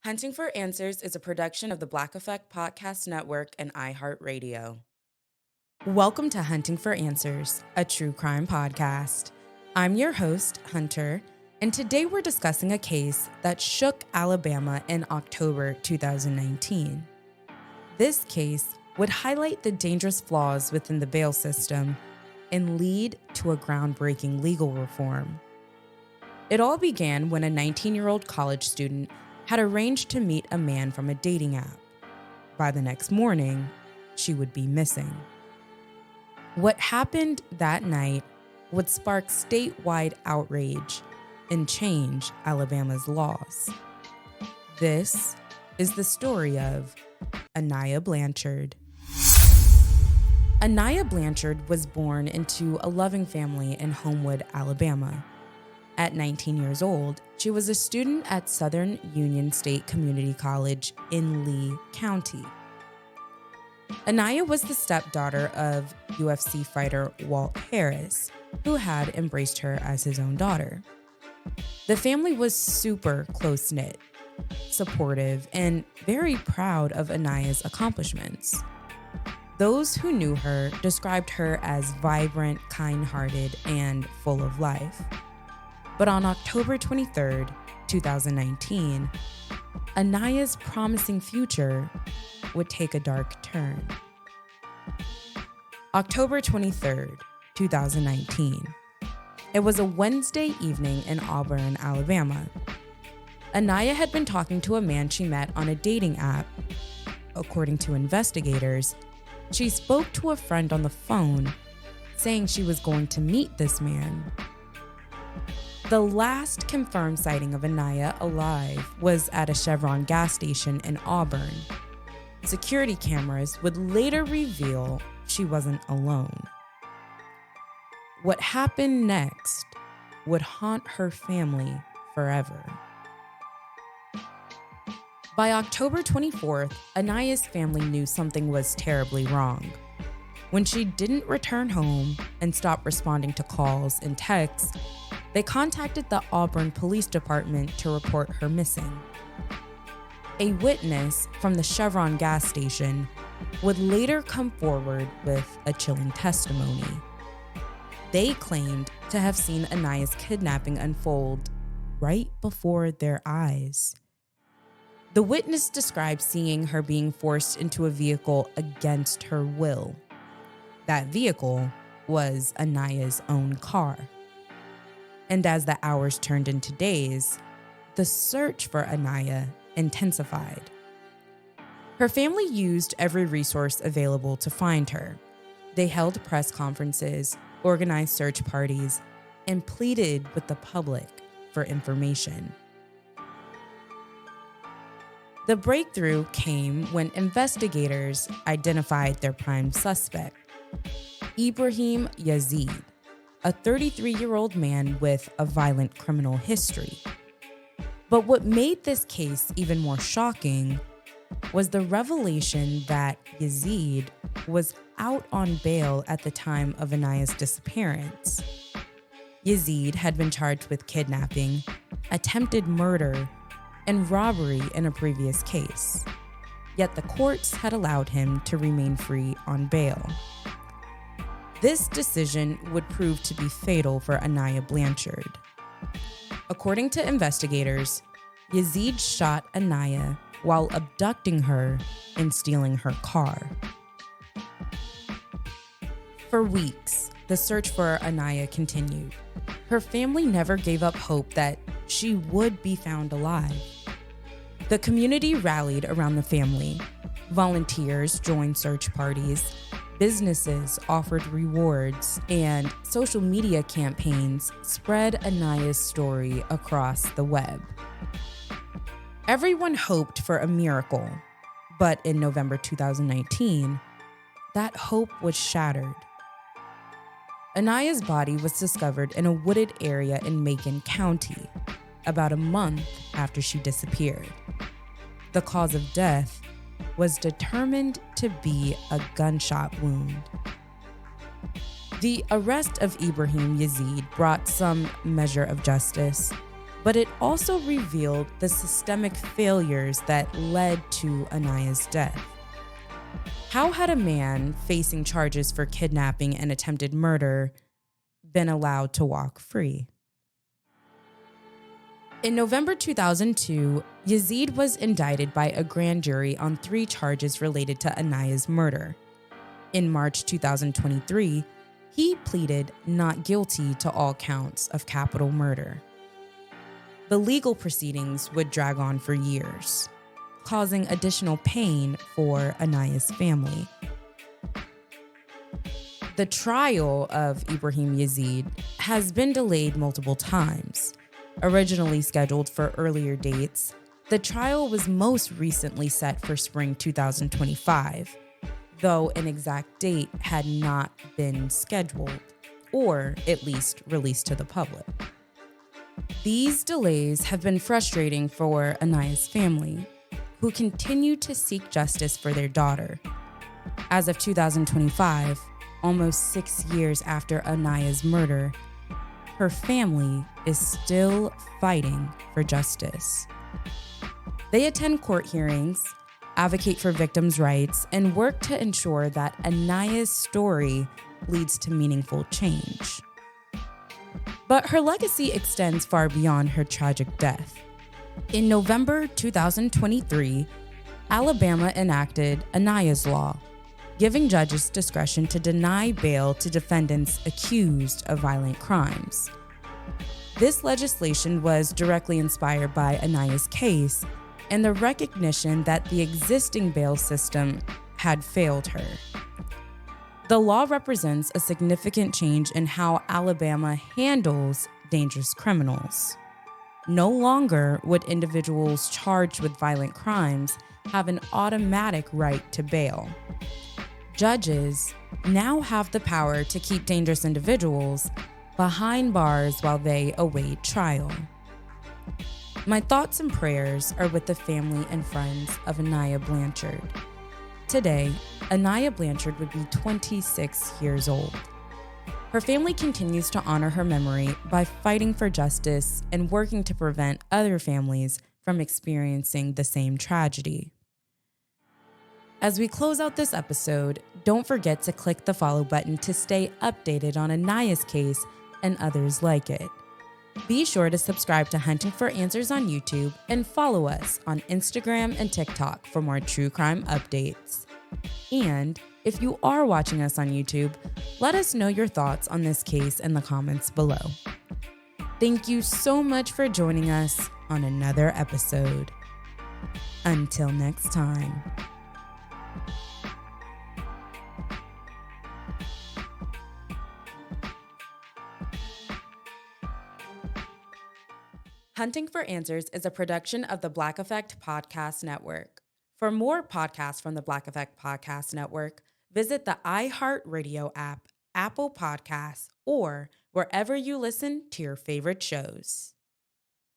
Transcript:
Hunting for Answers is a production of the Black Effect Podcast Network and iHeartRadio. Welcome to Hunting for Answers, a true crime podcast. I'm your host, Hunter, and today we're discussing a case that shook Alabama in October 2019. This case would highlight the dangerous flaws within the bail system and lead to a groundbreaking legal reform. It all began when a 19-year-old college student had arranged to meet a man from a dating app. By the next morning, she would be missing. What happened that night would spark statewide outrage and change Alabama's laws. This is the story of Aniah Blanchard. Aniah Blanchard was born into a loving family in Homewood, Alabama. At 19 years old, she was a student at Southern Union State Community College in Lee County. Aniah was the stepdaughter of UFC fighter Walt Harris, who had embraced her as his own daughter. The family was super close-knit, supportive, and very proud of Aniah's accomplishments. Those who knew her described her as vibrant, kind-hearted, and full of life. But on October 23rd, 2019, Aniah's promising future would take a dark turn. October 23rd, 2019. It was a Wednesday evening in Auburn, Alabama. Aniah had been talking to a man she met on a dating app. According to investigators, she spoke to a friend on the phone, saying she was going to meet this man. The last confirmed sighting of Aniah alive was at a Chevron gas station in Auburn. Security cameras would later reveal she wasn't alone. What happened next would haunt her family forever. By October 24th, Aniah's family knew something was terribly wrong. When she didn't return home and stopped responding to calls and texts, they contacted the Auburn Police Department to report her missing. A witness from the Chevron gas station would later come forward with a chilling testimony. They claimed to have seen Aniah's kidnapping unfold right before their eyes. The witness described seeing her being forced into a vehicle against her will. That vehicle was Aniah's own car. And as the hours turned into days, the search for Aniah intensified. Her family used every resource available to find her. They held press conferences, organized search parties, and pleaded with the public for information. The breakthrough came when investigators identified their prime suspect, Ibrahim Yazid, a 33-year-old man with a violent criminal history. But what made this case even more shocking was the revelation that Yazid was out on bail at the time of Aniah's disappearance. Yazid had been charged with kidnapping, attempted murder, and robbery in a previous case. Yet the courts had allowed him to remain free on bail. This decision would prove to be fatal for Aniah Blanchard. According to investigators, Yazid shot Aniah while abducting her and stealing her car. For weeks, the search for Aniah continued. Her family never gave up hope that she would be found alive. The community rallied around the family. Volunteers joined search parties. Businesses offered rewards, and social media campaigns spread Aniah's story across the web. Everyone hoped for a miracle, but in November 2019, that hope was shattered. Aniah's body was discovered in a wooded area in Macon County, about a month after she disappeared. The cause of death was determined to be a gunshot wound. The arrest of Ibrahim Yazid brought some measure of justice. but it also revealed the systemic failures that led to Aniah's death. How had a man facing charges for kidnapping and attempted murder been allowed to walk free? In November 2002, Yazid was indicted by a grand jury on 3 charges related to Aniah's murder. In March 2023, he pleaded not guilty to all counts of capital murder. The legal proceedings would drag on for years, causing additional pain for Aniah's family. The trial of Ibrahim Yazid has been delayed multiple times. Originally scheduled for earlier dates, the trial was most recently set for spring 2025, though an exact date had not been scheduled, or at least released to the public. These delays have been frustrating for Aniah's family, who continue to seek justice for their daughter. As of 2025, almost 6 years after Aniah's murder, her family is still fighting for justice. They attend court hearings, advocate for victims' rights, and work to ensure that Aniah's story leads to meaningful change. But her legacy extends far beyond her tragic death. In November 2023, Alabama enacted Aniah's Law, giving judges discretion to deny bail to defendants accused of violent crimes. This legislation was directly inspired by Aniah's case and the recognition that the existing bail system had failed her. The law represents a significant change in how Alabama handles dangerous criminals. No longer would individuals charged with violent crimes have an automatic right to bail. Judges now have the power to keep dangerous individuals behind bars while they await trial. My thoughts and prayers are with the family and friends of Aniah Blanchard. Today, Aniah Blanchard would be 26 years old. Her family continues to honor her memory by fighting for justice and working to prevent other families from experiencing the same tragedy. As we close out this episode, don't forget to click the follow button to stay updated on Aniah's case and others like it. Be sure to subscribe to Hunting for Answers on YouTube and follow us on Instagram and TikTok for more true crime updates. And if you are watching us on YouTube, let us know your thoughts on this case in the comments below. Thank you so much for joining us on another episode. Until next time. Hunting for Answers is a production of the Black Effect Podcast Network. For more podcasts from the Black Effect Podcast Network, visit the iHeartRadio app, Apple Podcasts, or wherever you listen to your favorite shows.